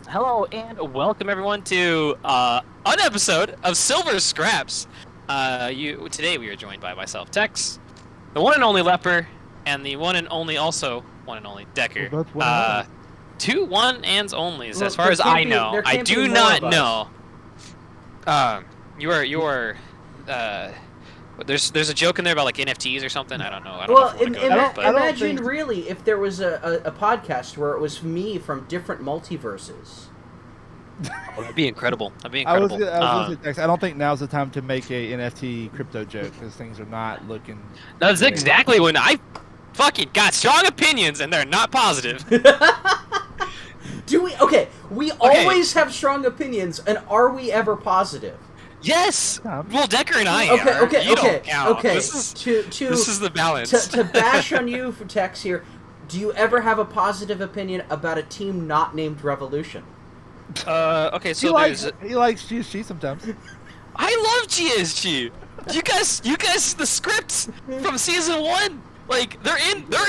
Hello and welcome everyone to an episode of Silver Scraps. Today we are joined by myself, Tex, the one and only Leper, and the one and only Decker. We're both one and only. Two one ands onlys, Look, as far there as can't I be- know. there I can't be do more not of us. know. You are. There's a joke in there about like NFTs or something. I don't know. I don't know if we wanna go there, but imagine really if there was a podcast where it was me from different multiverses. that'd be incredible. That'd be I was incredible. gonna say, Tex, I don't think now's the time to make a NFT crypto joke because things are not looking. That's exactly when I fucking got strong opinions and they're not positive. Do we? Okay, we always have strong opinions, and are we ever positive? Yes. Yeah. Well, Decker and I Okay, are. okay, You okay, don't count. okay. This is the To balance. to bash on you for Tex here. Do you ever have a positive opinion about a team not named Revolution? Okay, He so likes there's. GSG sometimes. I love GSG. You guys, the scripts from season 1. Like they're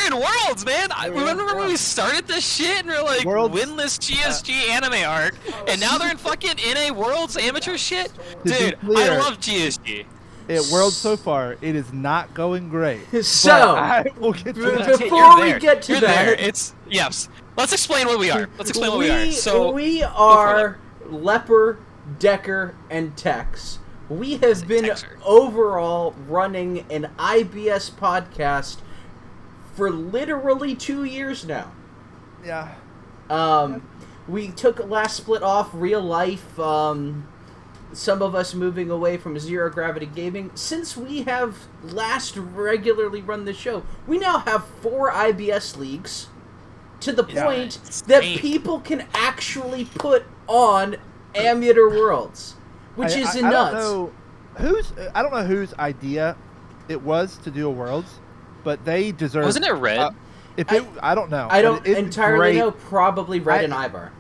in Worlds, man. I remember when we started this shit and we're like Worlds? winless GSG anime arc, and now they're in fucking NA Worlds amateur shit. To be Dude, clear, I love GSG. At World so far, it is not going great. So, But I will get to b- that. before You're we there. get to You're that- there. It's yes. Let's explain what we are. Let's explain what we are. So we are Leper, Decker, and Tex. We have been Texer. overall running an IBS podcast for literally 2 years now. Yeah. We took last split off real life. Some of us moving away from Zero Gravity Gaming. Since we have last regularly run the show, we now have 4 IBS leagues, to the Yeah, point it's that insane. people can actually put on Amateur Worlds, which is I nuts. I don't know whose idea it was to do a Worlds, but they deserve. wasn't it Red? I don't know. I don't But it's entirely great. know. Probably Red and Ivar.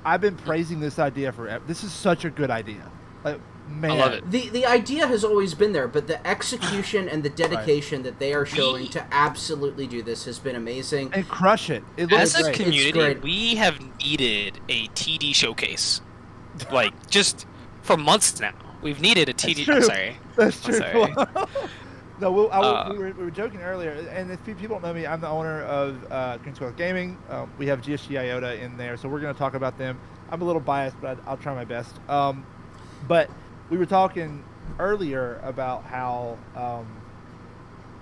I've been praising this idea forever. This is such a good idea. Like, man. I love it. The idea has always been there, but the execution and the dedication that they are showing to absolutely do this has been amazing. And crush it. It As looks a great. community, great. we have needed a TD showcase. Like, just for months now. We've needed a TD. true. I'm sorry. That's I'm true. sorry. No, we were joking earlier, and if people don't know me, I'm the owner of Green Squirrel Gaming. We have GSG IOTA in there, so we're going to talk about them. I'm a little biased, but I'll try my best. But we were talking earlier about how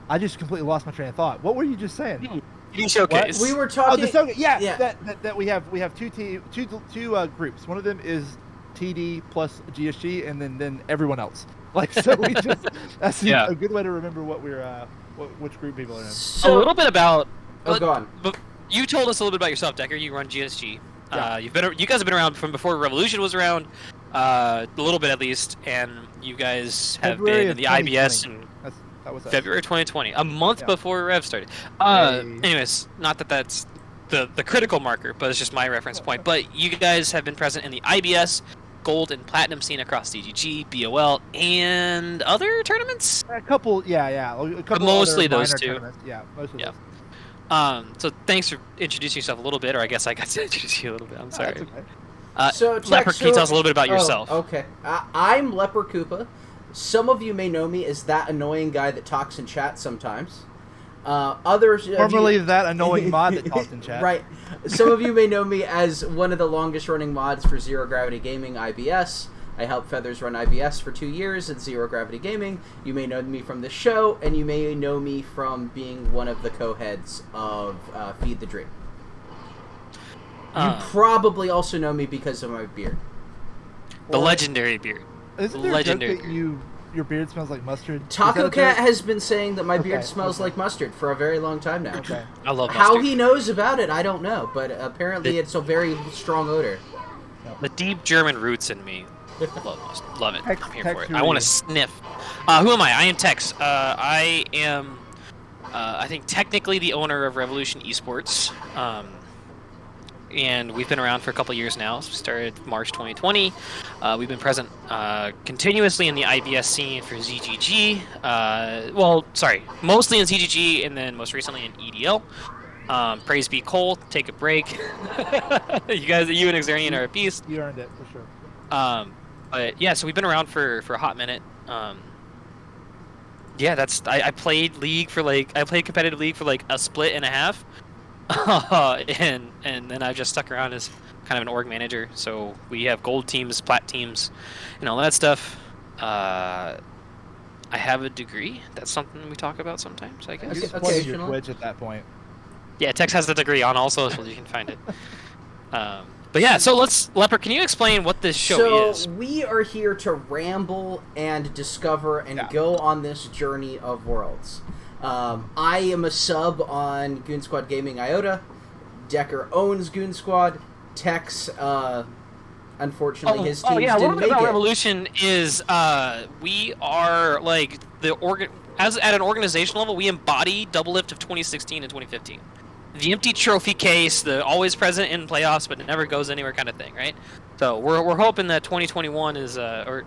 I just completely lost my train of thought. What were you just saying? TD showcase. We were Oh, talking. yeah. That we have two groups. One of them is TD plus GSG, and then everyone else. Like, so we just that's Yeah. a good way to remember what we're which group people are in. A little bit about. Oh, go on. But you told us a little bit about yourself, Decker. You run GSG. Yeah. You guys have been around from before Revolution was around, a little bit at least, and you guys have February been in of the IBS 2020. and That was us. February 2020, a month Yeah. before Rev started. Hey. Anyways, not that that's the critical marker, but it's just my reference point. But you guys have been present in the IBS, Gold, and Platinum scene across DGG, BOL, and other tournaments. A couple, yeah. A couple mostly other those minor two. tournaments. Yeah, mostly Yeah. those. So thanks for introducing yourself a little bit, or I guess I got to introduce you a little bit. I'm sorry. That's okay. So, Tex, Leper, can you tell us a little bit about yourself? Okay. I'm Leper Koopa. Some of you may know me as that annoying guy that talks in chat sometimes. Others. Formerly that annoying mod that talked in chat. Right. Some of you may know me as one of the longest running mods for Zero Gravity Gaming IBS. I helped Feathers run IBS for 2 years at Zero Gravity Gaming. You may know me from the show, and you may know me from being one of the co-heads of Feed the Dream. You probably also know me because of my beard. The legendary beard. Isn't there a joke Legendary. that your beard smells like mustard? Is Taco that a Cat joke? has been saying that my beard Okay, smells okay. like mustard for a very long time now. Okay. I love How mustard. he knows about it, I don't know, but apparently it's a very strong odor. The deep German roots in me. Love mustard. Love it. Tex- I'm here Tex, for it. who I are want you? to sniff. Who am I? I am Tex. I am, I think, technically the owner of Revolution Esports. And we've been around for a couple years now. So we started March 2020. We've been present continuously in the IBS scene for ZGG. Mostly in ZGG and then most recently in EDL. Praise be Cole. Take a break. You and Xarian are a beast. You earned it for sure. But yeah, so we've been around for a hot minute. Yeah, I played League for I played competitive League for like a split and a half, and then I just stuck around as kind of an org manager. So we have gold teams, plat teams, and all that stuff. I have a degree. That's something we talk about sometimes, I guess. You're just Okay, plugging your occasionally. Twitch at that point. Yeah, Tex has the degree on all socials. You can find it. But yeah, so Leper, can you explain what this show is? So we are here to ramble and discover and go on this journey of worlds. I am a sub on Goon Squad Gaming Iota. Decker owns Goon Squad. Tex, unfortunately, his teams a little didn't bit make about it. Revolution is we are like as at an organizational level, we embody Double Lift of 2016 and 2015. The empty trophy case, the always present in playoffs but it never goes anywhere kind of thing, right? So we're hoping that 2021 is or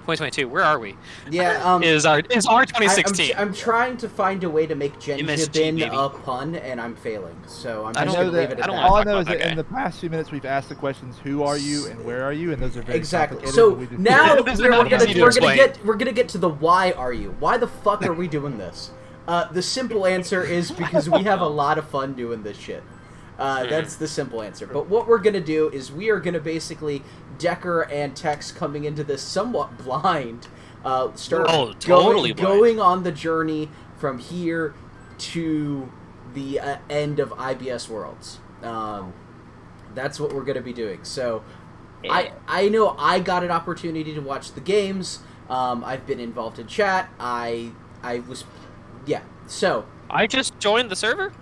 2022. Where are we? Yeah, is our 2016. I'm trying to find a way to make MSG, Gengibin baby. a pun, and I'm failing. So I'm I just know going to leave it at I don't that. wanna All I talk know is about that that in the past few minutes we've asked the questions, who are you and where are you, and those are very Exactly. complicated, So and we just- now These are we're not gonna easy to explain. we're gonna get to the why are you? Why the fuck are we doing this? The simple answer is because we have a lot of fun doing this shit. That's the simple answer. But what we're gonna do is we are gonna basically Decker and Tex coming into this somewhat blind. Start totally blind. going on the journey from here to the end of IBS Worlds. That's what we're going to be doing. So, I know I got an opportunity to watch the games. I've been involved in chat. I was, yeah. So I just joined the server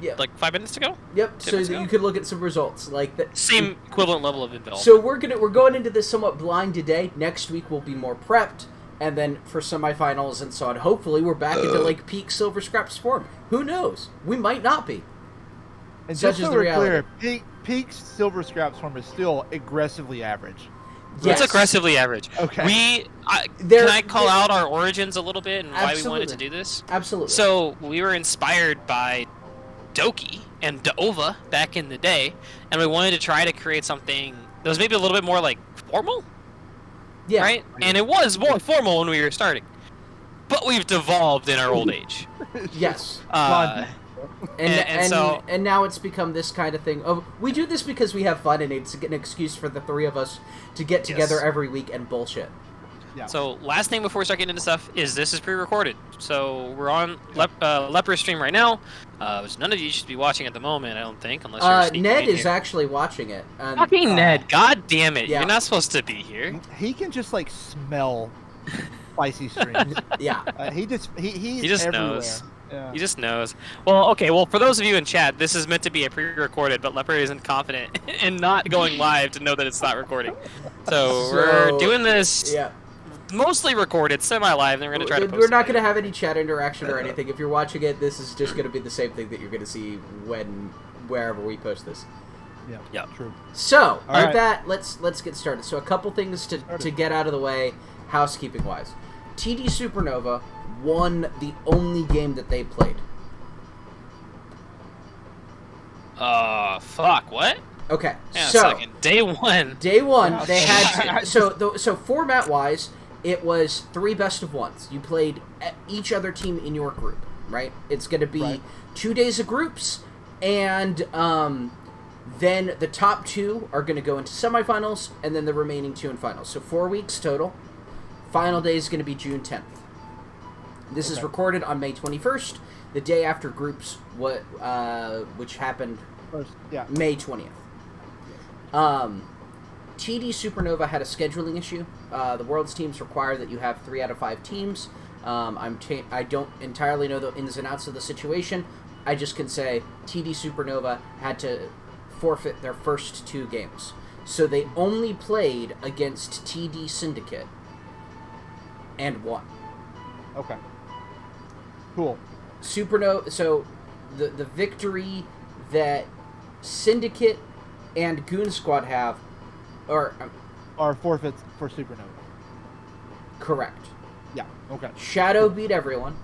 Yeah. like 5 minutes ago. yep. 10 So minutes that ago? you could look at some results like that. Same equivalent level of involvement. So we're going into this somewhat blind today. Next week we'll be more prepped, and then for semifinals and so on. Hopefully we're back into like peak Silver Scraps form. Who knows? We might not be. And Such just is so the we're reality. clear, peak Silver Scraps form is still aggressively average. Yes. It's aggressively average. Okay. There- Can I call there- out our origins a little bit and why we wanted Absolutely. to do this? Absolutely. So we were inspired by Doki and Dova back in the day, and we wanted to try to create something that was maybe a little bit more like formal, yeah. right? And it was more formal when we were starting, but we've devolved in our old age. Yes. So And now it's become this kind of thing. Oh, we do this because we have fun, and it's an excuse for the three of us to get together Yes. every week and bullshit. Yeah. So last thing before we start getting into stuff is this is pre-recorded. So we're on Leper's stream right now, which none of you should be watching at the moment, I don't think, unless you're sneaking Ned in is here. actually watching it. And, Fucking Ned, god damn it! yeah. You're not supposed to be here. He can just like smell spicy streams. Yeah. He just just everywhere. knows. Yeah. He just knows. Well, okay. Well, for those of you in chat, this is meant to be a pre-recorded, but Leper isn't confident in not going live to know that it's not recording. So we're doing this Yeah. mostly recorded, semi-live, and then we're gonna try to post We're not it. going to have any chat interaction or anything. If you're watching it, this is just going to be the same thing that you're going to see wherever we post this. Yeah. Yeah. True. So, with right. that, let's get started. So, a couple things to get out of the way, housekeeping wise. TD Supernova won the only game that they played. Fuck, what? Okay, Hang on so a second. Day one. day one Yeah. they had so format wise, it was 3 best of ones. You played each other team in your group, right? It's going to be Right. 2 days of groups, and then the top 2 are going to go into semifinals, and then the remaining 2 in finals. So 4 weeks total. Final day is going to be June 10th. This is Okay. recorded on May 21st, the day after groups, which happened First, yeah. May 20th. TD Supernova had a scheduling issue. The World's teams require that you have 3 out of 5 teams. I don't entirely know the ins and outs of the situation. I just can say TD Supernova had to forfeit their first 2 games. So they only played against TD Syndicate and won. Okay. Cool. Supernova. So the victory that Syndicate and Goon Squad have, or Our forfeits for Supernova. correct. Yeah. Okay. Shadow beat everyone.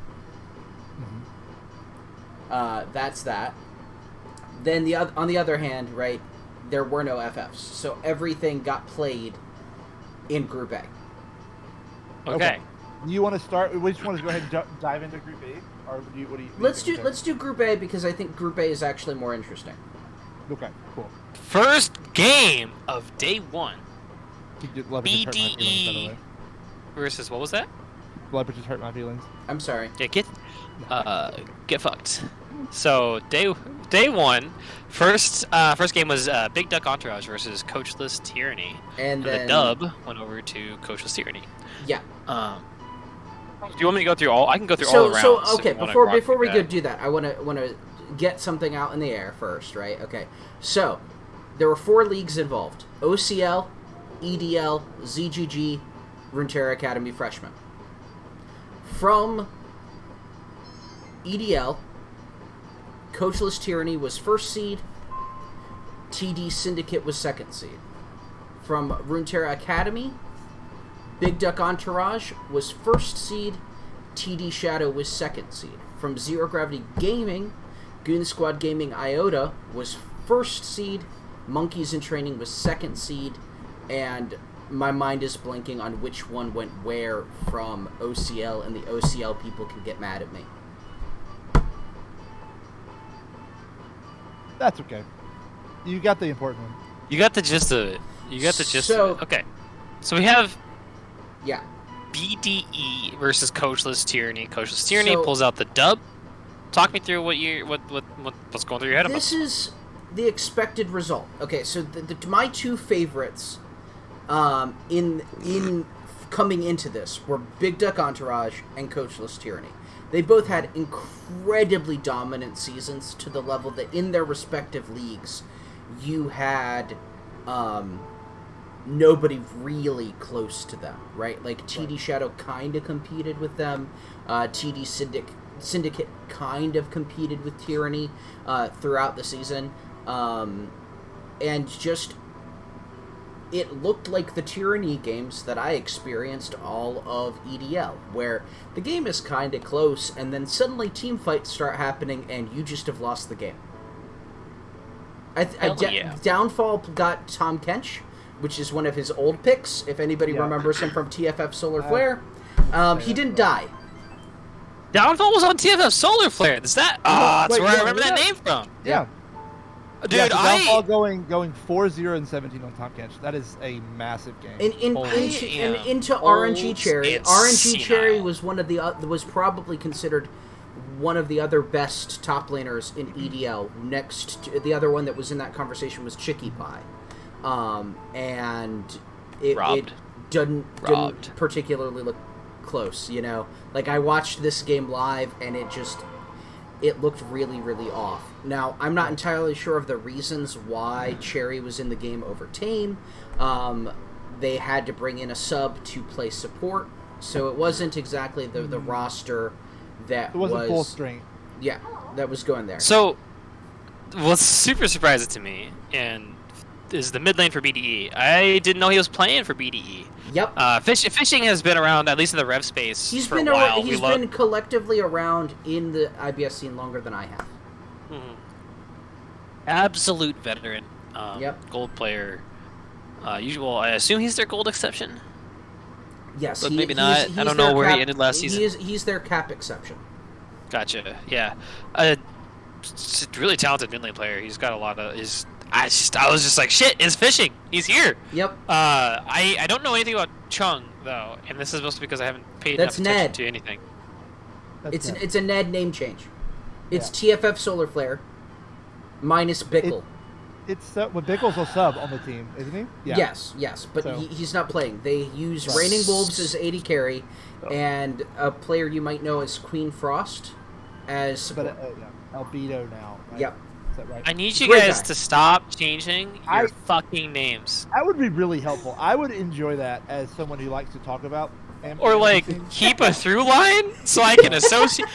Mm-hmm. That's that. Then on the other hand, right, there were no FFs, so everything got played in Group A. Okay. You want to start? We just want to go ahead and dive into Group A, or what do you? Let's do Group A because I think Group A is actually more interesting. Okay, cool. First game of day one. BDE versus what was that? Leopard just hurt my feelings. I'm sorry. Yeah, get fucked. So day one, first game was Big Duck Entourage versus Coachless Tyranny, And then the dub went over to Coachless Tyranny. Yeah. Do you want me to go through all? I can go through all around. So okay, before we go do that, I want to get something out in the air first, right? Okay. So there were 4 leagues involved: OCL, EDL, ZGG, Runeterra Academy Freshmen. From EDL, Coachless Tyranny was first seed. TD Syndicate was second seed. From Runeterra Academy, Big Duck Entourage was first seed. TD Shadow was second seed. From Zero Gravity Gaming, Goon Squad Gaming Iota was first seed. Monkeys in Training was second seed. And my mind is blanking on which one went where from OCL, and the OCL people can get mad at me. That's okay. You got the important one. You got the gist of it. You got the gist So- of it. Okay. So we have Yeah. BDE versus Coachless Tyranny. Coachless Tyranny So- pulls out the dub. Talk me through what's going through your head about This is the expected result. Okay, so my two favorites in coming into this were Big Duck Entourage and Coachless Tyranny. They both had incredibly dominant seasons to the level that in their respective leagues, you had nobody really close to them, right? Like TD Shadow kind of competed with them. TD Syndicate kind of competed with Tyranny throughout the season. And just, it looked like the Tyranny games that I experienced all of EDL, where the game is kind of close, and then suddenly team fights start happening, and you just have lost the game. Downfall got Tom Kench, which is one of his old picks, if anybody remembers him from TFF Solar Flare. He didn't die. Downfall was on TFF Solar Flare. Is that? That's where I remember that name from. Yeah. Dude, yeah, so Downfall going 4-0 and 17 on Tom Kench. That is a massive game. Into RNG Cherry. RNG Cherry was was probably considered one of the other best top laners in EDL. Next to, the other one that was in that conversation was Chicky Pie. And it didn't particularly look close, you know? Like, I watched this game live, and it looked really, really off. Now, I'm not entirely sure of the reasons why Cherry was in the game over Tame. They had to bring in a sub to play support, so it wasn't exactly the roster that was... It wasn't full strength. Yeah, that was going there. So, what's super surprising to me, and is the mid lane for BDE. I didn't know he was playing for BDE. Yep. Fishing has been around, at least in the rev space, for a while. He's been collectively around in the IBS scene longer than I have. Mm-hmm. Absolute veteran. Gold player. I assume he's their gold exception? Yes. But maybe not. I don't know where he ended last season. He's their cap exception. Gotcha. Yeah. Really talented mid lane player. He's got a lot of... I was just like, shit, it's Fishing. He's here. Yep. I don't know anything about Chung, though, and this is mostly because I haven't paid enough attention to anything. It's a Ned name change. It's TFF Solar Flare minus Bickle. Bickle's a sub on the team, isn't he? Yeah. Yes, but he's not playing. They use Raining Wolves as AD carry, and a player you might know as Queen Frost as support. Albedo now. Right? Yep. Is that right? I need you guys to stop changing your fucking names. That would be really helpful. I would enjoy that as someone who likes to talk about. Or keep a through line so I can associate.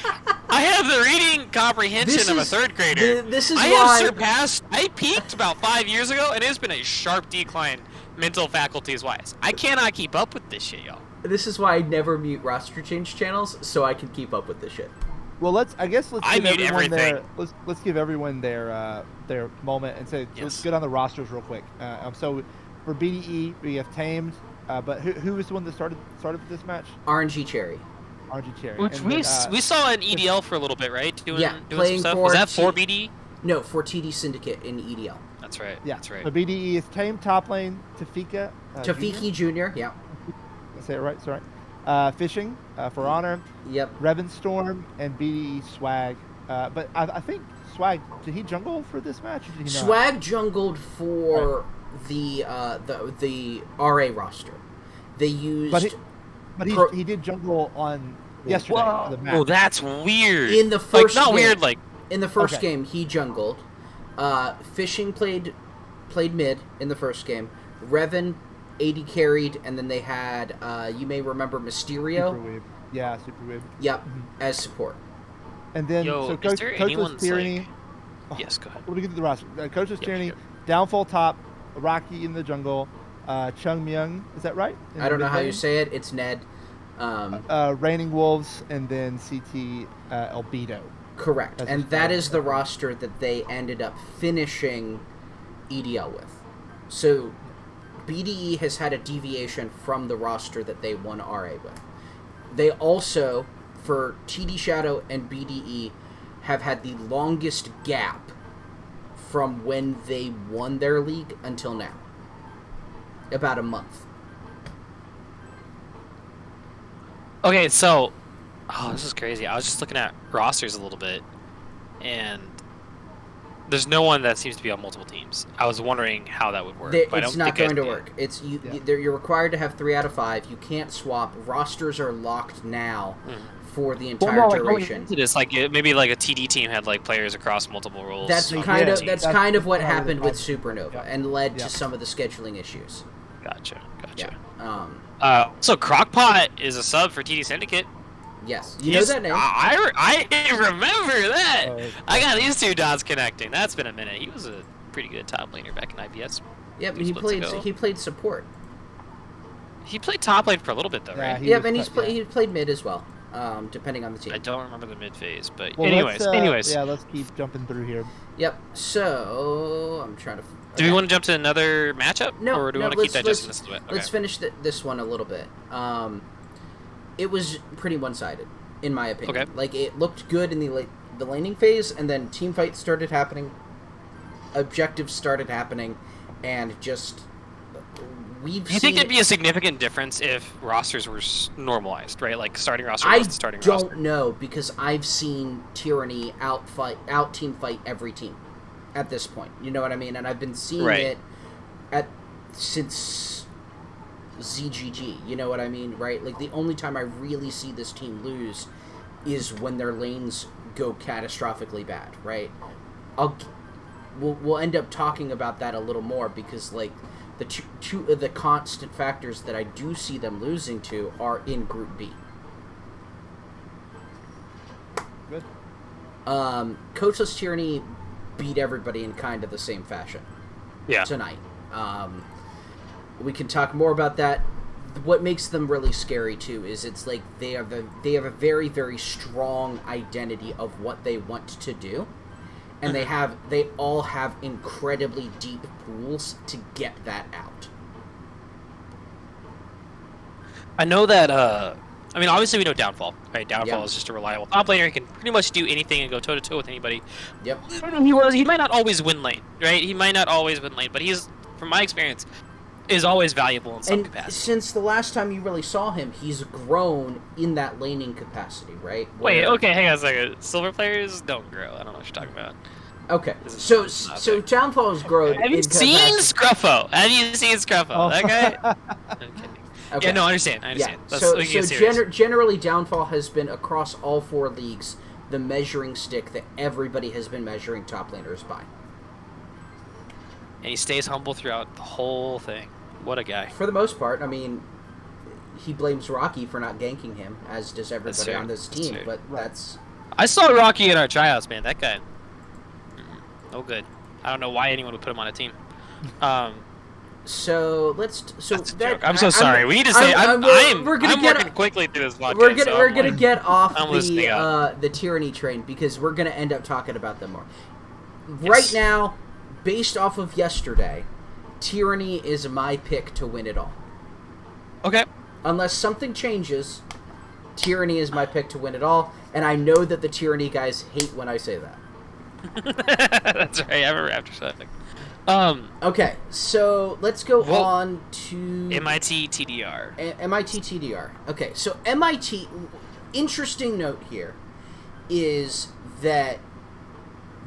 I have the reading comprehension of a third grader. I peaked about 5 years ago, and it's been a sharp decline mental faculties wise. I cannot keep up with this shit, y'all. This is why I never mute roster change channels, so I can keep up with this shit. Well, let's I give mute everyone their everything. let's give everyone their moment and say let's Yes. go down the rosters real quick. So for BDE we have Tamed, but who was the one that started this match? RNG Cherry. RG Cherry. Which And we then, we saw an EDL for a little bit, right? Doing some playing stuff. for Was that for BD? No, for TD Syndicate in EDL. That's right. yeah. That's right. So BDE is Tamed top lane, Tafika. Tafiki Jr. Yeah. I say it right. Sorry. Fishing for Honor. Yep. Revan Storm and BDE Swag. But I think Swag, did he jungle for this match? Or did he not? Swag jungled for the RA roster. They used But he did jungle on yesterday. For the match. Oh, that's weird. in the first not game, weird like in the first Okay. game he jungled. Fishing played mid in the first game. Revan AD carried, and then they had you may remember Mysterio. Super weird. Yeah, super weird. Yep, as support. And then Yo, so is Coach, there Coachless anyone's, Tyranny. Yes, go ahead. Let me get to the roster. Coachless Yeah, Tyranny, sure. Downfall top, Rocky in the jungle, Chung Myung, is that right? In I the don't know mid how you lane? say it. It's Ned. Raining Wolves, and then CT Albedo. Correct. That's And just that fine. is the roster that they ended up finishing EDL with. So BDE has had a deviation from the roster that they won RA with. They also, for TD Shadow and BDE, have had the longest gap from when they won their league until now. About a month. Okay, so this is crazy. I was just looking at rosters a little bit, and there's no one that seems to be on multiple teams. I was wondering how that would work. But I It's don't not think going to it- work. It's Yeah. you're required to have 3 out of 5. You can't swap. Rosters are locked now for the Well, entire no, like going duration. into this, like maybe like a TD team had like players across multiple roles. That's They kind did. of That's kind of what part of the happened with problem. Supernova Yeah. and led Yeah. to some of the scheduling issues. Gotcha. Yeah. So Crockpot is a sub for TD Syndicate. Yes. You know that name? I remember that. Oh, I got these two dots connecting. That's been a minute. He was a pretty good top laner back in IBS. Yep. Two He splits played. ago. He played support. He played top lane for a little bit though, Yeah, right? he Yep, was and cut- he played mid as well, depending on the team. I don't remember the mid phase, but Well, anyways. yeah, let's keep jumping through here. Yep. So I'm trying to. Do we want to jump to another matchup? No, Or do we no, want to keep let's- that just in this little bit? Let's finish this one a little bit. It was pretty one-sided, in my opinion. Okay. Like, it looked good in the laning phase, and then team fights started happening, objectives started happening, and just we've Do you seen. think it'd be a significant difference if rosters were normalized, right? Like starting roster I was the starting roster. don't know, because I've seen Tyranny out team fight every team at this point. You know what I mean? And I've been seeing Right. it since ZGG. You know what I mean? Right? Like, the only time I really see this team lose is when their lanes go catastrophically bad, right? We'll end up talking about that a little more, because like the two of the constant factors that I do see them losing to are in Group B. Good. Coachless Tyranny beat everybody in kind of the same fashion Yeah. tonight. We can talk more about that. What makes them really scary too is it's like they have a very, very strong identity of what they want to do, and they all have incredibly deep pools to get that out. I know that, I mean, obviously we know Downfall, right? Downfall Yeah. is just a reliable top laner. He can pretty much do anything and go toe-to-toe with anybody. Yep. He might not always win lane, right? He might not always win lane, but he's, from my experience, is always valuable in some And capacity. since the last time you really saw him, he's grown in that laning capacity, right? Wait, Where- okay, hang on a second. Silver players don't grow. I don't know what you're talking about. Okay. This is So not so fair. Downfall's grown. Have you in seen capacity. Scruffo? Have you seen Scruffo? Oh. That guy? I'm kidding. Okay. Yeah, no, I understand. I understand. Yeah. Let's- we can get serious. Generally, Downfall has been across all 4 leagues the measuring stick that everybody has been measuring top laners by. And he stays humble throughout the whole thing. What a guy. For the most part, I mean, he blames Rocky for not ganking him, as does everybody fair. on this That's team. fair. But Right. that's I saw Rocky in our tryouts, man. That guy, no good. I don't know why anyone would put him on a team. So let's. So That's a that joke. I'm so sorry. We need to say I'm working quickly through this podcast. We're gonna get off I'm listening up. the tyranny train because we're gonna end up talking about them more. Yes. Right now, based off of yesterday, tyranny is my pick to win it all. Okay. Unless something changes, tyranny is my pick to win it all, and I know that the tyranny guys hate when I say that. That's right. I have a Raptor something. Okay, so let's go on to MIT TDR. MIT TDR. Okay, so MIT. Interesting note here is that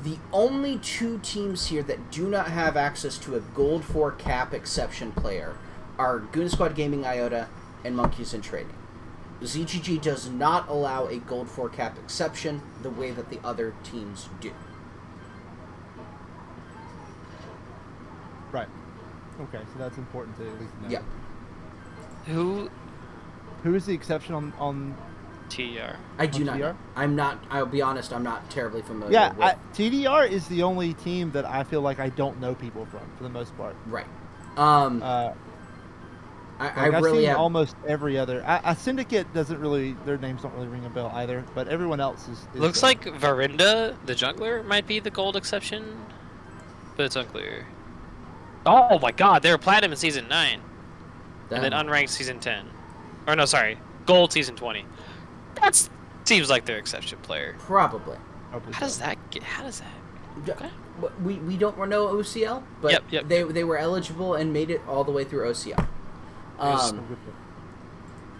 the only two teams here that do not have access to a Gold 4 cap exception player are Goon Squad Gaming IOTA and Monkeys in Trading. ZGG does not allow a Gold 4 cap exception the way that the other teams do. Right. Okay, so that's important to at least know. Yeah. Who is the exception on TDR? I do on not TDR? know. I'm not, I'll be honest, I'm not terribly familiar Yeah, with... TDR is the only team that I feel like I don't know people from, for the most part. Right. I've really seen have... almost every other... Syndicate doesn't really... Their names don't really ring a bell either, but everyone else is Looks like Varinda, the jungler, might be the gold exception, but it's unclear. Oh my god, they were platinum in Season 9. And then unranked Season 10. Or no, sorry, gold Season 20. That seems like their exception player. Probably. How does that... Okay. We don't know OCL, but Yep. they were eligible and made it all the way through OCL.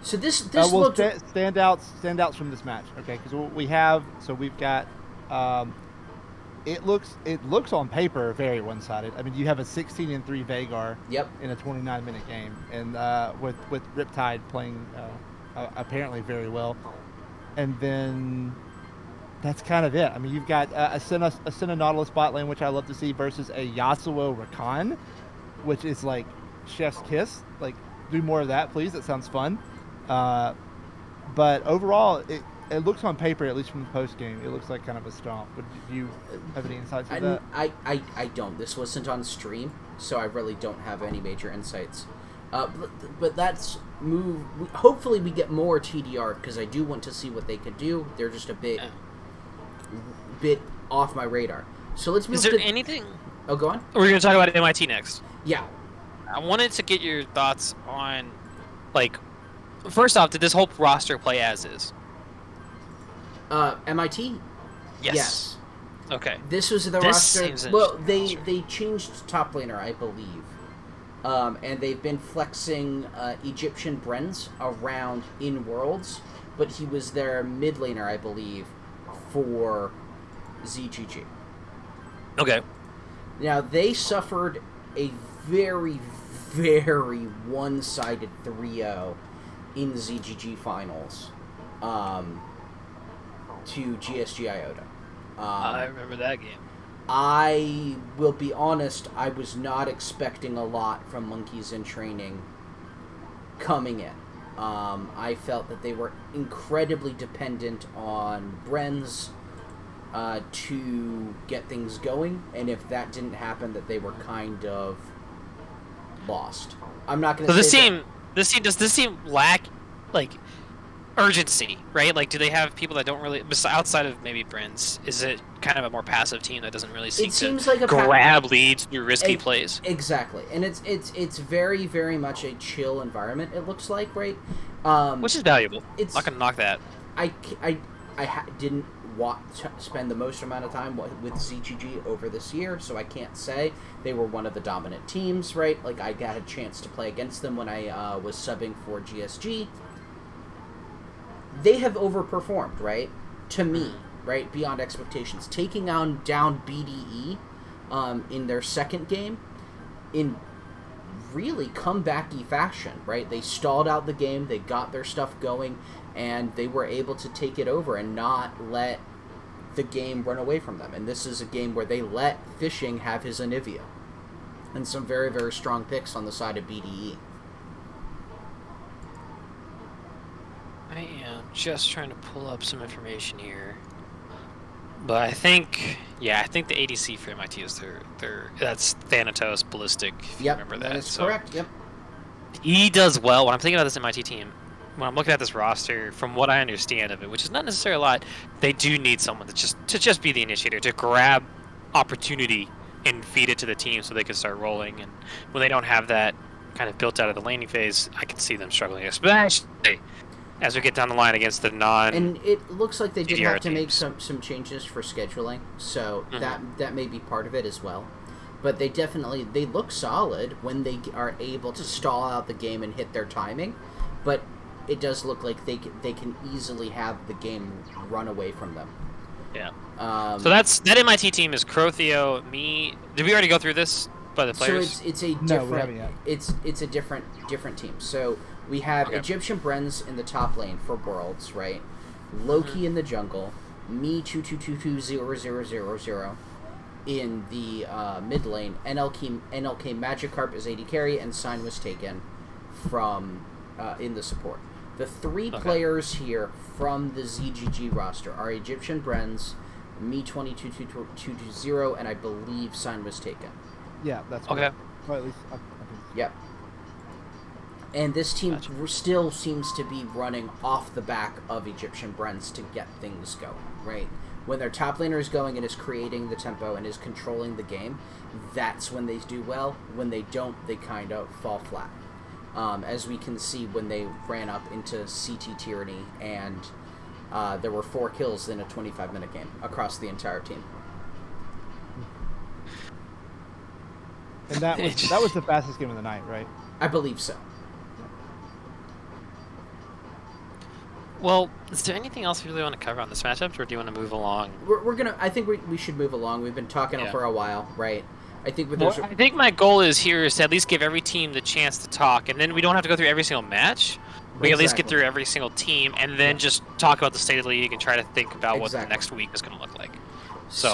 So this looked... standouts from this match, okay? Because we've got it looks on paper very one-sided. I mean, you have a 16-3 Veigar in a 29-minute game, and with Riptide playing apparently very well, and then that's kind of it. I mean, you've got a Senna Nautilus bot lane, which I love to see, versus a Yasuo Rakan, which is like chef's kiss. Like, do more of that, please. That sounds fun. But overall, it looks on paper, at least from the post game, it looks like kind of a stomp. But do you have any insights on that? I don't. This wasn't on stream, so I really don't have any major insights. But that's move. Hopefully, we get more TDR because I do want to see what they could do. They're just a bit off my radar. So let's move. Is there anything? Oh, go on. We're going to talk about MIT next. Yeah. I wanted to get your thoughts on, like, first off, did this whole roster play as is? MIT? Yes. Okay. This was the roster. Well, they changed top laner, I believe. And they've been flexing Egyptian Brenz around in Worlds, but he was their mid laner, I believe, for ZGG. Okay. Now, they suffered a very, very one-sided 3-0 in the ZGG finals to GSG IOTA. I remember that game. I will be honest, I was not expecting a lot from Monkeys in Training coming in. I felt that they were incredibly dependent on Brenz to get things going, and if that didn't happen, that they were kind of lost. I'm not going to say does this team lack, like, urgency, right? Like, do they have people that don't really, outside of maybe Brenz, is it kind of a more passive team that doesn't really seek to grab leads through risky plays? Exactly, and it's very, very much a chill environment, it looks like, right? Which is valuable. I'm not going to knock that. I didn't spend the most amount of time with ZGG over this year, so I can't say they were one of the dominant teams, right? Like, I got a chance to play against them when I was subbing for GSG. They have overperformed, right? To me, right? Beyond expectations. Taking down BDE in their second game in really comebacky fashion, right? They stalled out the game, they got their stuff going, and they were able to take it over and not let the game run away from them. And this is a game where they let Fishing have his Anivia. And some very, very strong picks on the side of BDE. I am just trying to pull up some information here. But I think the ADC for MIT is that's Thanatos Ballistic. If you remember that is so correct. Yep. he does well. When I'm thinking about this MIT team, when I'm looking at this roster, from what I understand of it, which is not necessarily a lot, they do need someone to just be the initiator, to grab opportunity and feed it to the team so they can start rolling. And when they don't have that kind of built out of the laning phase, I can see them struggling, especially as we get down the line against the non. And it looks like they did TDR have to make teams. some changes for scheduling, so that may be part of it as well. But they look solid when they are able to stall out the game and hit their timing. But it does look like they can easily have the game run away from them. Yeah. So that MIT team is Crothio, me. Did we already go through this by the players? So it's a different. No, we haven't yet. It's a different team. So we have Egyptian Brens in the top lane for Worlds, right? Loki in the jungle, me 22220000 in the mid lane. NLK Magikarp is AD carry, and Sign was taken from in the support. The three players here from the ZGG roster are Egyptian Brens, me 222220, and I believe Sign was taken. Yeah, that's okay. Well, at least I think. Yep. And this team still seems to be running off the back of Egyptian Brens to get things going, right? When their top laner is going and is creating the tempo and is controlling the game, that's when they do well. When they don't, they kind of fall flat. As we can see when they ran up into CT Tyranny and there were 4 kills in a 25-minute game across the entire team. And that was the fastest game of the night, right? I believe so. Well, is there anything else you really want to cover on this matchup, or do you want to move along? We're gonna. I think we should move along. We've been talking for a while, right? I think I think my goal is to at least give every team the chance to talk, and then we don't have to go through every single match. We at least get through every single team, and then just talk about the state of the league and try to think about what the next week is going to look like. So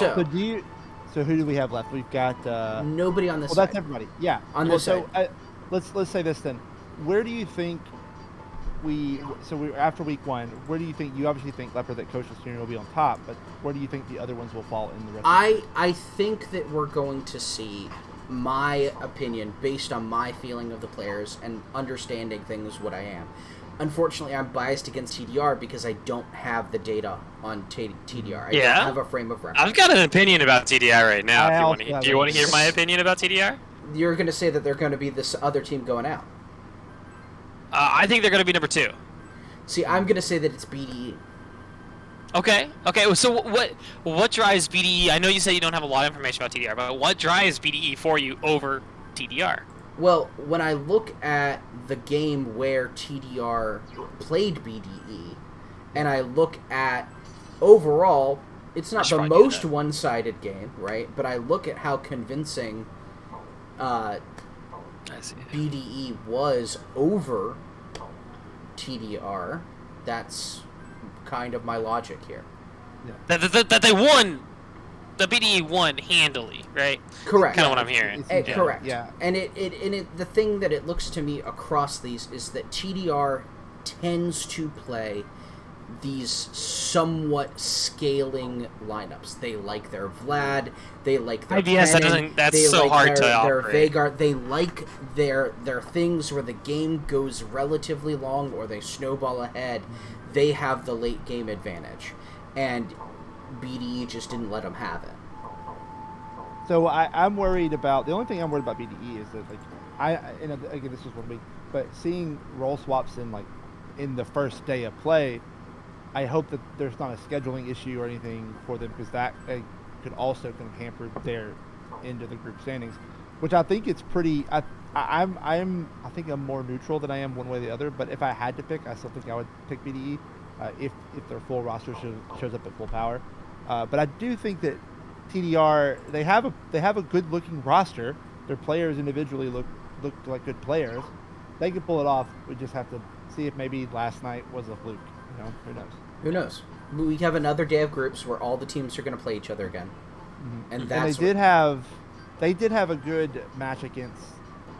So who do we have left? We've got nobody on this side. Well, that's everybody. Yeah. On this side. Let's say this then. Where do you think after week 1, where do you think, you obviously think Leopard that Coastal Junior will be on top, but where do you think the other ones will fall in the rest I think that we're going to see, my opinion, based on my feeling of the players and understanding things what I am. Unfortunately, I'm biased against TDR because I don't have the data on TDR. I don't have a frame of reference. I've got an opinion about TDR right now. Do you want to hear my opinion about TDR? You're going to say that they're going to be this other team going out. I think they're going to be number 2. See, I'm going to say that it's BDE. Okay. So what drives BDE? I know you say you don't have a lot of information about TDR, but what drives BDE for you over TDR? Well, when I look at the game where TDR played BDE, and I look at overall, it's not the most one-sided game, right? But I look at how convincing BDE was over TDR. That's kind of my logic here. Yeah. That they won. The BDE won handily, right? Correct. Kind of what I'm hearing. Correct. Yeah. And the thing that it looks to me across these is that TDR tends to play these somewhat scaling lineups. They like their Vlad, they like their IBS, that's so hard to operate. Their Veigar, they like their things where the game goes relatively long or they snowball ahead. They have the late game advantage. And BDE just didn't let them have it. So I'm worried about, the only thing I'm worried about BDE is that, again, this is 1 week, but seeing role swaps in the first day of play, I hope that there's not a scheduling issue or anything for them, because that could also kind of hamper their end of the group standings, which I think it's pretty. I think I'm more neutral than I am one way or the other. But if I had to pick, I still think I would pick BDE if their full roster shows up at full power. But I do think that TDR, they have a good looking roster. Their players individually look like good players. They can pull it off. We just have to see if maybe last night was a fluke. Who knows? Who knows? We have another day of groups where all the teams are going to play each other again, and they did have a good match against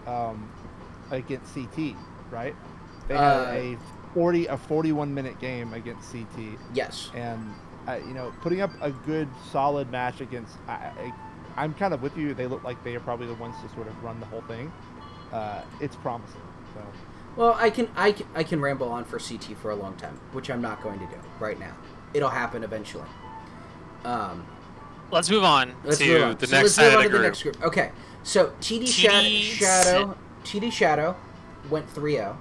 CT, right? They had a 41-minute game against CT. Yes, and putting up a good, solid match against. I'm kind of with you. They look like they are probably the ones to sort of run the whole thing. It's promising. So. Well, I can ramble on for CT for a long time, which I'm not going to do right now. It'll happen eventually. Let's move on to the next let's side move of the on to group. the next group. Okay, so TD Shadow went 3-0.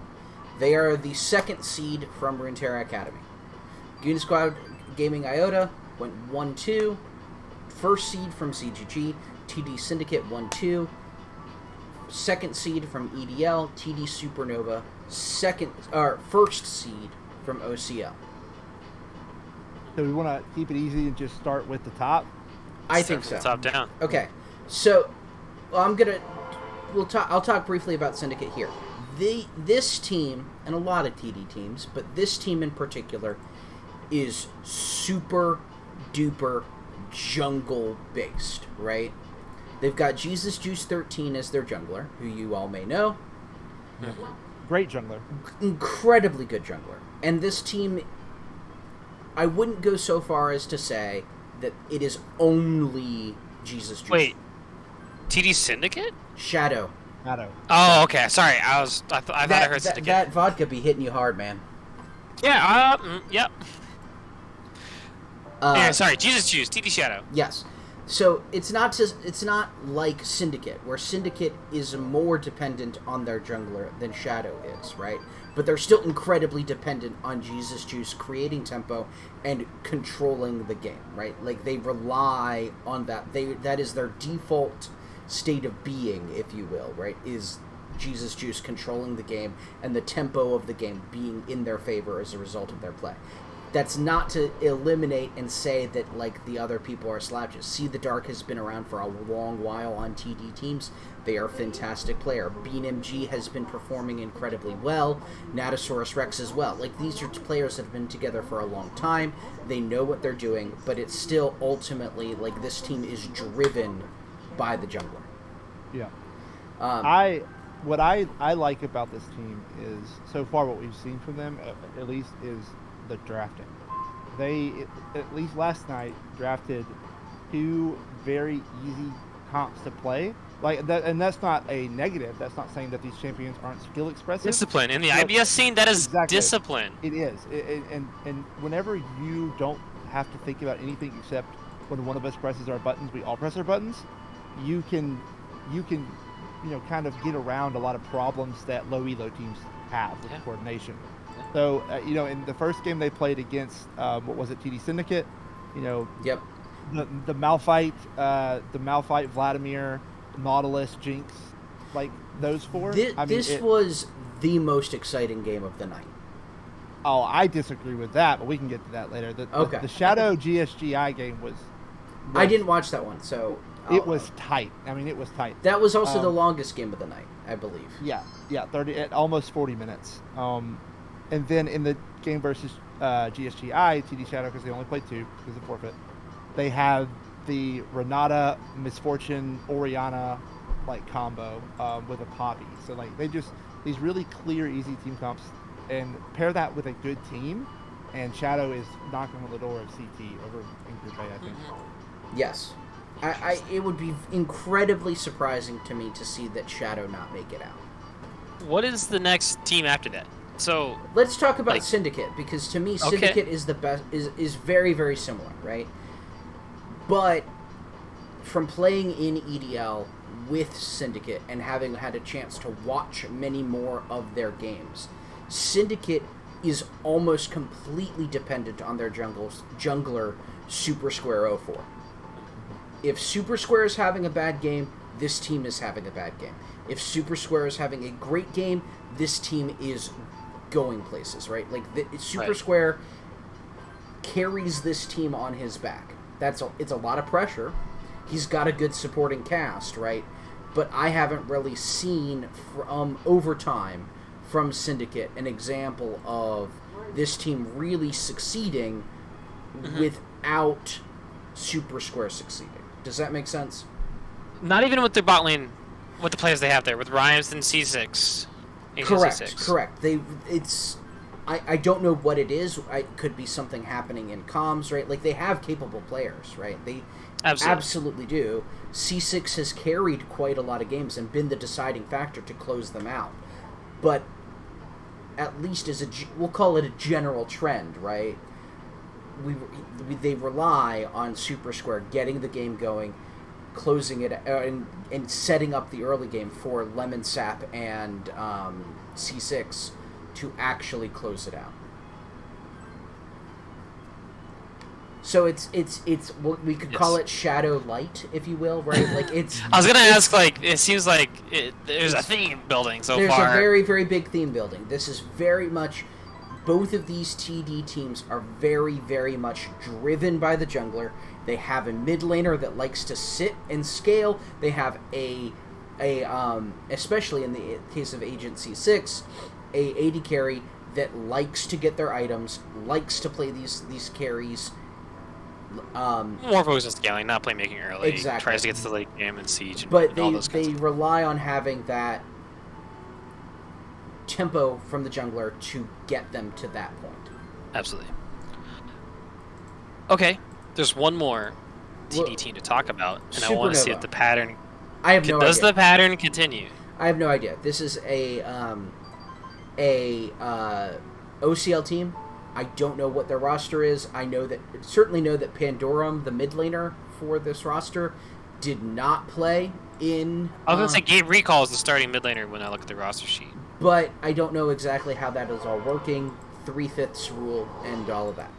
They are the second seed from Runeterra Academy. Goon Squad Gaming Iota went 1-2. First seed from CGG, TD Syndicate 1-2. Second seed from EDL, TD Supernova. First seed from OCL. So we want to keep it easy and just start with the top. I think so. Top down. Okay, so I'll talk briefly about Syndicate here. This team, and a lot of TD teams, but this team in particular, is super duper jungle based, right? They've got Jesus Juice 13 as their jungler, who you all may know. Great jungler. Incredibly good jungler. And this team, I wouldn't go so far as to say that it is only Jesus Juice. Wait, TD Syndicate? Shadow. Oh, okay. Sorry, I thought I heard Syndicate. That vodka be hitting you hard, man. Yeah. Yep. Yeah. Sorry, Jesus Juice, TD Shadow. Yes. So it's not like Syndicate, where Syndicate is more dependent on their jungler than Shadow is, right? But they're still incredibly dependent on Jesus Juice creating tempo and controlling the game, right? Like, they rely on that. That is their default state of being, if you will, right? Is Jesus Juice controlling the game and the tempo of the game being in their favor as a result of their play. That's not to eliminate and say that, like, the other people are slouches. See the Dark has been around for a long while on TD teams. They are a fantastic player. Bean MG has been performing incredibly well. Natosaurus Rex as well. Like, these are players that have been together for a long time. They know what they're doing, but it's still ultimately, like, this team is driven by the jungler. Yeah. What I like about this team is, so far what we've seen from them, at least, is the drafting. They, at least last night, drafted 2 very easy comps to play. Like that, and that's not a negative. That's not saying that these champions aren't skill expressive. Discipline in the IBS scene, that is exactly. Discipline. It is, and whenever you don't have to think about anything except when one of us presses our buttons, we all press our buttons. You can kind of get around a lot of problems that low elo teams have with coordination. Yeah. So in the first game they played against what was it, TD Syndicate? Yep. The Malphite, Vladimir, Nautilus, Jinx, like those 4. This was the most exciting game of the night. Oh, I disagree with that, but we can get to that later. The Shadow GSGI game was I didn't watch that one, so it was tight. I mean, it was tight. That was also the longest game of the night, I believe. Yeah, 30, almost 40 minutes. And then in the game versus GSGI, TD Shadow, because they only played 2 because of forfeit, they have the Renata, Misfortune, Oriana combo with a Poppy. So they just, these really clear, easy team comps, and pair that with a good team, and Shadow is knocking on the door of CT over in Group A, I think. Yes. It would be incredibly surprising to me to see that Shadow not make it out. What is the next team after that? So let's talk about Syndicate, because to me Syndicate is the best, is very, very similar, right? But from playing in EDL with Syndicate and having had a chance to watch many more of their games, Syndicate is almost completely dependent on their jungler Super Square 04. If Super Square is having a bad game, this team is having a bad game. If Super Square is having a great game, this team is going places, right? Super Square carries this team on his back. It's a lot of pressure. He's got a good supporting cast, right? But I haven't really seen from over time from Syndicate an example of this team really succeeding without Super Square succeeding. Does that make sense? Not even with the bot lane, with the players they have there, with Rhymes and C6. Correct. I don't know what it is. It could be something happening in comms, right? Like, they have capable players, right? They absolutely do. C6 has carried quite a lot of games and been the deciding factor to close them out. But at least we'll call it a general trend, right? They rely on Super Square getting the game going, closing it, and setting up the early game for Lemon Sap and C6 to actually close it out. So it's what we could call it shadow light, if you will, right? Like it's. I was gonna ask, like, it seems like there's a theme building so there's far. There's a very, very big theme building. This is very much. Both of these TD teams are very, very much driven by the jungler. They have a mid laner that likes to sit and scale. They have especially in the case of Agent C6, a AD carry that likes to get their items, likes to play these carries. More focused on scaling, not playmaking early. Exactly. Tries to get to the late game and siege. But all those they rely on having that tempo from the jungler to get them to that point. Absolutely. Okay, there's one more TD team to talk about, and I want to see if the pattern. I have no idea. Does the pattern continue? I have no idea. This is a OCL team. I don't know what their roster is. Certainly know that Pandorum, the mid laner for this roster, did not play in. I was gonna say Gabe Recall is the starting mid laner when I look at the roster sheet. But I don't know exactly how that is all working. 3/5 rule and all of that.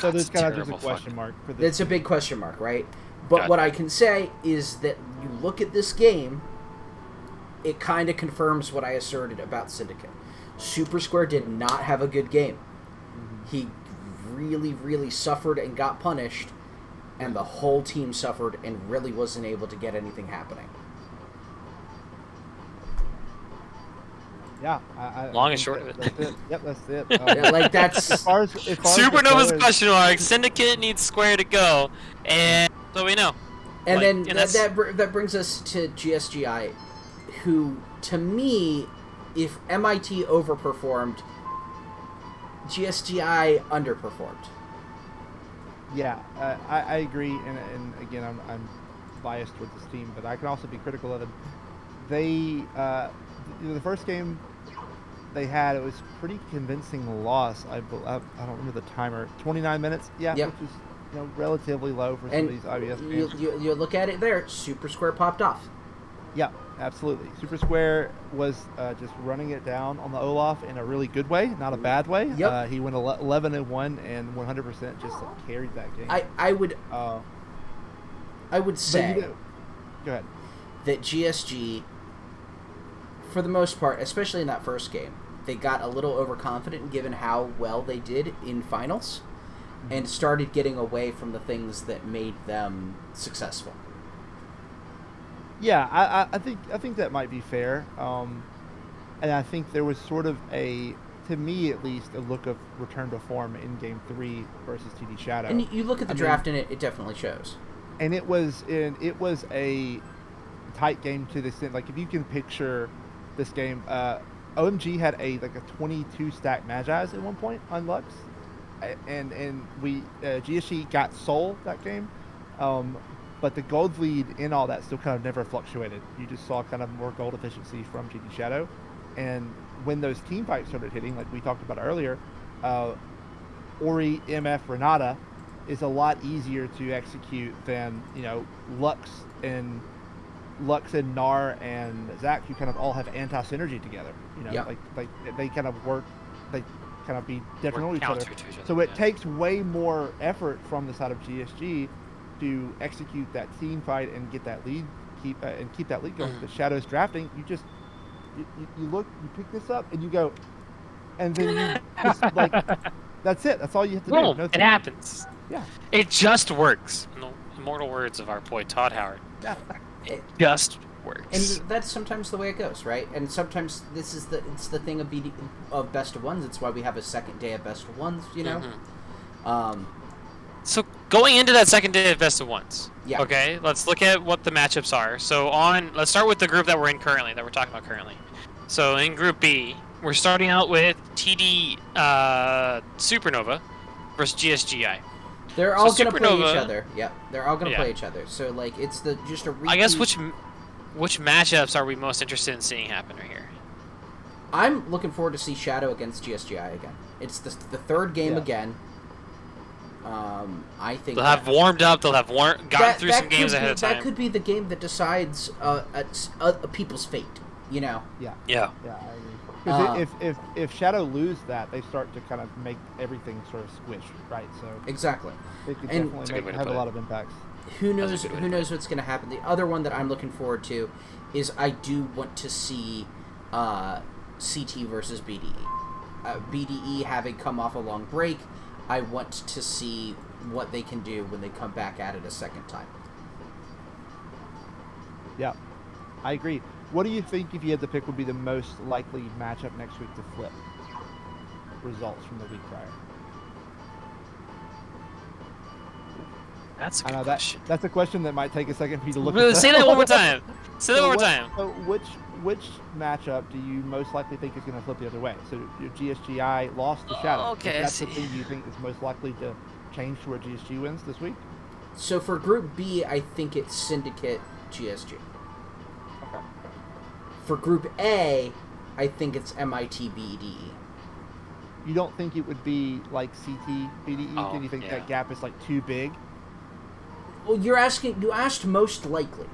So there's kind of just a question mark for this. It's a big question mark, right? But what I can say is that you look at this game, it kind of confirms what I asserted about Syndicate. Super Square did not have a good game. Mm-hmm. He really, really suffered and got punished, and the whole team suffered and really wasn't able to get anything happening. Yeah, long and short of it. That's it. Yep, that's it. Yeah, like that's as far as Supernova's question mark. Syndicate needs Square to go, and so we know. And then that brings us to GSGI, who, to me, if MIT overperformed, GSGI underperformed. Yeah, I agree, and again, I'm biased with this team, but I can also be critical of them. They, the first game they had, it was pretty convincing loss. I don't remember the timer. 29 minutes, yeah, yep. Which is relatively low for some of these IBS games. You look at it there, Super Square popped off. Yeah, absolutely. Super Square was just running it down on the Olaf in a really good way, not a bad way. Yep. He went 11-1 and 100% just carried that game. I would say go ahead. that GSG, for the most part, especially in that first game, they got a little overconfident given how well they did in finals, and started getting away from the things that made them successful. Yeah, I think that might be fair, and I think there was sort of to me at least, a look of return to form in Game 3 versus TD Shadow. And you look at the draft, and it definitely shows. And it was a tight game to the extent, like, if you can picture this game, OMG had a 22 stack Magi's at one point on Lux, and we GSG got Soul that game, but the gold lead in all that still kind of never fluctuated. You just saw kind of more gold efficiency from TD Shadow, and when those team fights started hitting, like we talked about earlier, Ori, MF, Renata is a lot easier to execute than Lux and Nar and Zach, who kind of all have anti-synergy together. Like they kind of work, they kind of be different with each other. So it takes way more effort from the side of GSG to execute that team fight and get that lead, keep that lead going. The Shadows drafting, you look, you pick this up, and you go, and then you just that's it. That's all you have to do. No, it happens. Yeah, it just works. In the immortal words of our boy Todd Howard. Yeah. It just works. And that's sometimes the way it goes, right? And sometimes it's the thing of best of ones. It's why we have a second day of best of ones, So going into that second day of best of ones, yeah. Okay, let's look at what the matchups are. So let's start with the group that we're in currently, that we're talking about currently. So in Group B, we're starting out with TD Supernova versus GSGI. They're all So gonna play each Supernova- other. Yep, they're all gonna Yeah. play each other. So like, it's just a repeat. I guess which matchups are we most interested in seeing happen right here? I'm looking forward to see Shadow against GSGI again. It's the third game again. I think They'll have warmed up. They'll have gotten through some games ahead of time. That could be the game that decides a people's fate. You know. Yeah. Yeah. Yeah, I agree. Because if Shadow lose that, they start to kind of make everything sort of squish, right? So Exactly. it could And- definitely have a lot of impacts. Who That's a knows? good way Who to knows what's going to happen? The other one that I'm looking forward to is I do want to see CT versus BDE. BDE having come off a long break, I want to see what they can do when they come back at it a second time. Yeah, I agree. What do you think, if you had to pick, would be the most likely matchup next week to flip results from the week prior? That's a I good know question. that's a question that might take a second for you to look Really, at. say that one more time. Say that So one more what- time. So which matchup do you most likely think is going to flip the other way? So your GSGI lost to Shadow. Okay, I That's the see. thing you think is most likely to change to where GSG wins this week? So for Group B, I think it's Syndicate GSG. Okay. For Group A, I think it's MIT BDE. You don't think it would be like CT BDE? Oh, Do you think yeah. that gap is like too big? Well, you asked most likely.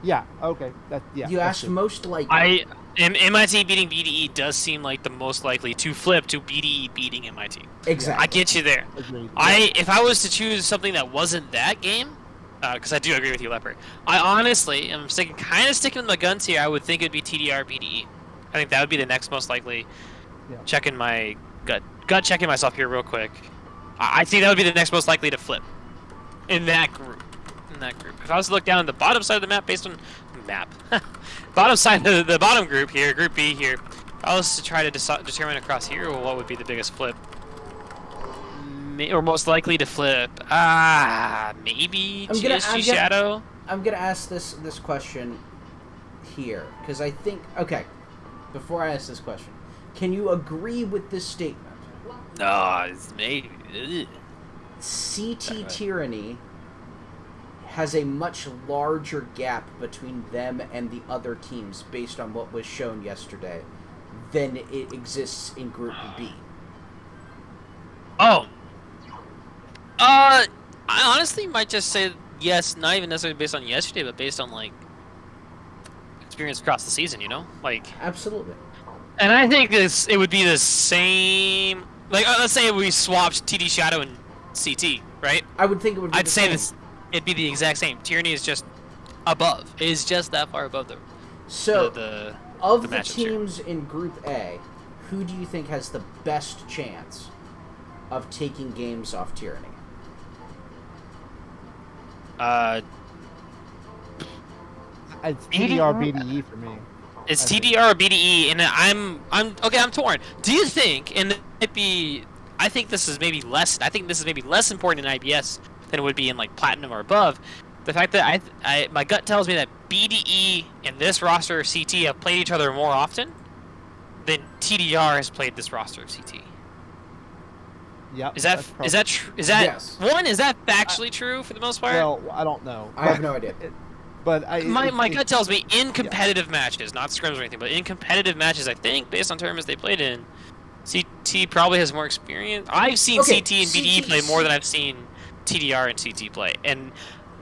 Yeah. Okay. Yeah. You that's asked good. most likely. MIT beating BDE does seem like the most likely to flip to BDE beating MIT. Exactly. I get you there. Agreed. If I was to choose something that wasn't that game, because I do agree with you, Leopard. I honestly am sticking with my guns here. I would think it'd be TDR BDE. I think that would be the next most likely. Yeah. Checking my gut checking myself here real quick. I think that would be the next most likely to flip in that group. If I was to look down at the bottom side of the map, based on bottom side of the bottom group here, Group B here, if I was to try to determine across here what would be the biggest flip, or most likely to flip, maybe GSG Shadow. I'm gonna ask this question here because I think before I ask this question, can you agree with this statement? No, it's maybe. CT Tyranny has a much larger gap between them and the other teams based on what was shown yesterday than it exists in Group B. Oh. I honestly might just say yes, not even necessarily based on yesterday, but based on like experience across the season, you know? Like Absolutely. And I think it would be the same, like let's say we swapped TD Shadow and CT, right? I would think it would be I'd the say same. it'd be the exact same. Tyranny is just above. It is just that far above So, the of the matchups here. teams in Group A, who do you think has the best chance of taking games off Tyranny? It's TDR BDE for me. It's I think. TDR or BDE, and I'm torn. Do you think, and it might be, I think this is maybe less important in IBS than it would be in like Platinum or above. The fact that my gut tells me that BDE and this roster of CT have played each other more often than TDR has played this roster of CT. Yep. Is that true? Is that Yes. one? Is that factually true for the most part? Well, I don't know. I have no idea. But My gut tells me in competitive matches, not scrims or anything, but in competitive matches, I think based on tournaments they played in, CT probably has more experience. I've seen Okay, CT and BDE CT play more than I've seen TDR and CT play, and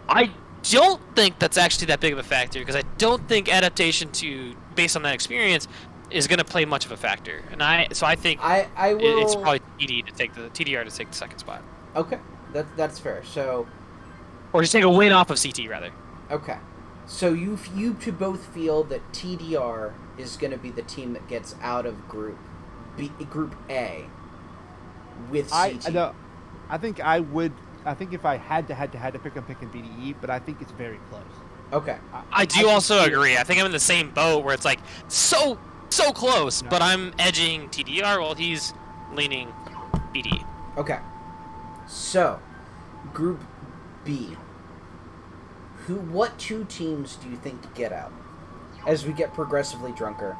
I don't think that's actually that big of a factor because I don't think adaptation to based on that experience is going to play much of a factor. And I think I will. it's probably TDR to take the second spot, Okay, that's fair. So, or just take a win off of CT rather. okay, so you two both feel that TDR is going to be the team that gets out of Group A with CT. I think I would. I think if I had to pick, I'm picking BDE, but I think it's very close. Okay. I do also agree. I think I'm in the same boat where it's like so close, but I'm edging TDR while he's leaning BD. Okay. So, Group B. What two teams do you think get out? As we get progressively drunker.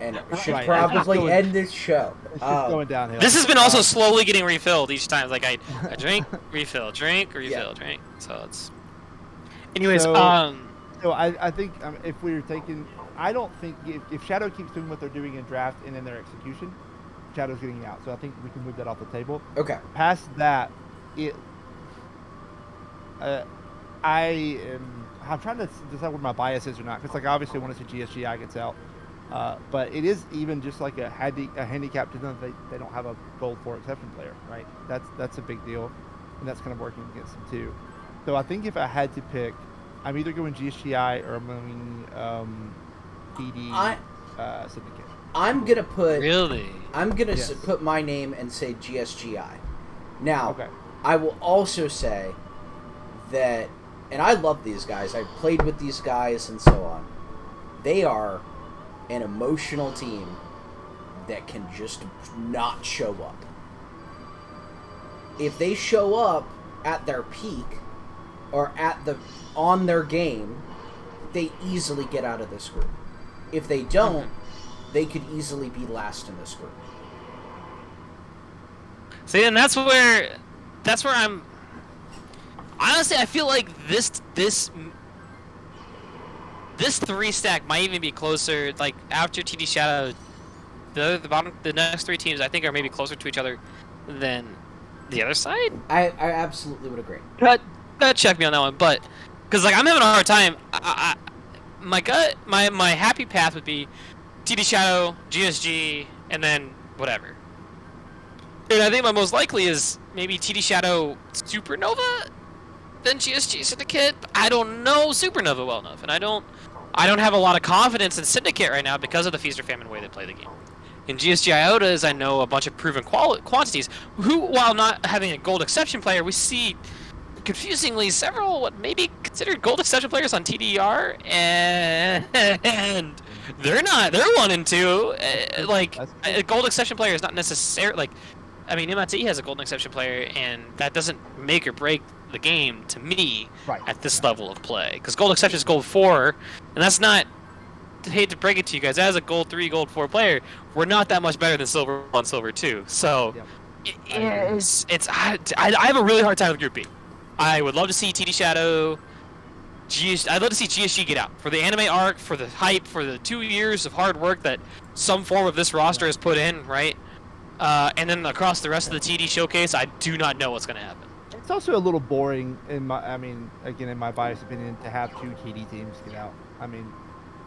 and should Right, probably going- end this show. It's just going downhill. This has been also slowly getting refilled each time. Like I drink, refill, drink, refill, Yeah. drink. So it's. Anyways, So I think if we were taking, I don't think if Shadow keeps doing what they're doing in draft and in their execution, Shadow's getting out. So I think we can move that off the table. Okay. Past that, I'm trying to decide what my bias is or not, because like obviously I want to see GSGI gets out, but it is even just like a handicap to them. They don't have a gold 4 exception player, right? That's a big deal, and that's kind of working against them too. So I think if I had to pick, I'm either going GSGI or I'm going PD Syndicate. I'm gonna put. really. I'm gonna Yes. put my name and say GSGI. Now, Okay. I will also say that, and I love these guys. I've played with these guys and so on. They are an emotional team that can just not show up. If they show up at their peak or on their game, they easily get out of this group. If they don't, they could easily be last in this group. See, and that's where I'm. Honestly, I feel like this 3 stack might even be closer. Like after TD Shadow, the next 3 teams I think are maybe closer to each other than the other side. I absolutely would agree. Check me on that one, but because like I'm having a hard time. My gut, my happy path would be TD Shadow, GSG, and then whatever. And I think my most likely is maybe TD Shadow Supernova, then GSG Syndicate. I don't know Supernova well enough, and I don't have a lot of confidence in Syndicate right now because of the Feast or Famine way they play the game. In GSG Iotas, I know a bunch of proven quantities who, while not having a gold exception player, we see confusingly several what may be considered gold exception players on TDR, and they're 1 and 2. Like a gold exception player is not necessarily like. I mean, MIT has a golden exception player, and that doesn't make or break the game to me at this level of play. Because gold exception is gold 4, and that's not. I hate to break it to you guys, as a gold 3, gold 4 player, we're not that much better than silver 1, silver 2. So I have a really hard time with Group B. I would love to see TD Shadow. I'd love to see GSG get out for the anime arc, for the hype, for the 2 years of hard work that some form of this roster has put in, right? And then across the rest of the TD showcase, I do not know what's going to happen. It's also a little boring in my biased opinion, to have 2 TD teams get out. I mean,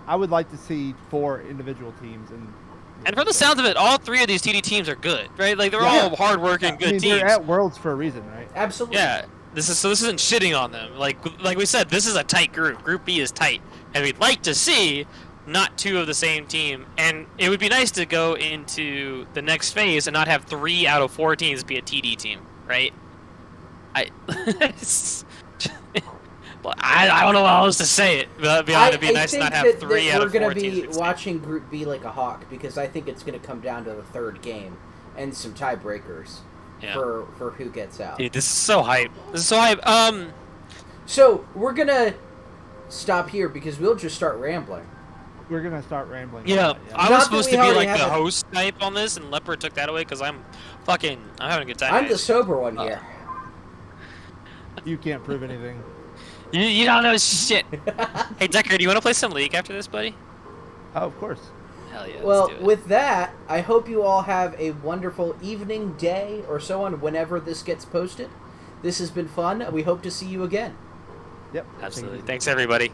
I would like to see 4 individual teams and from the sounds of it, all 3 of these TD teams are good, right? Like they're all hard-working, good teams. They're at Worlds for a reason, right? Absolutely. Yeah. This isn't shitting on them. Like we said, this is a tight group. Group B is tight, and we'd like to see not 2 of the same team. And it would be nice to go into the next phase and not have 3 out of 4 teams be a TD team, right? I don't know how else to say it. But it'd be nice to not have 3 out of 4 teams. We're going to be watching Group B like a hawk, because I think it's going to come down to the 3rd game and some tiebreakers for who gets out. Dude, this is so hype. So we're going to stop here because we'll just start rambling. We're gonna start rambling. Yeah, I Not was that supposed we to be already like the have it. host type on this, and Leopard took that away because I'm having a good time. I'm the guys. sober one here. You can't prove anything. You don't know shit. Hey Decker, do you want to play some League after this, buddy? Oh, of course. Hell yeah. Well, let's do it. with that, I hope you all have a wonderful evening, day, or so on whenever this gets posted. This has been fun. We hope to see you again. Yep. Absolutely. Thanks everybody.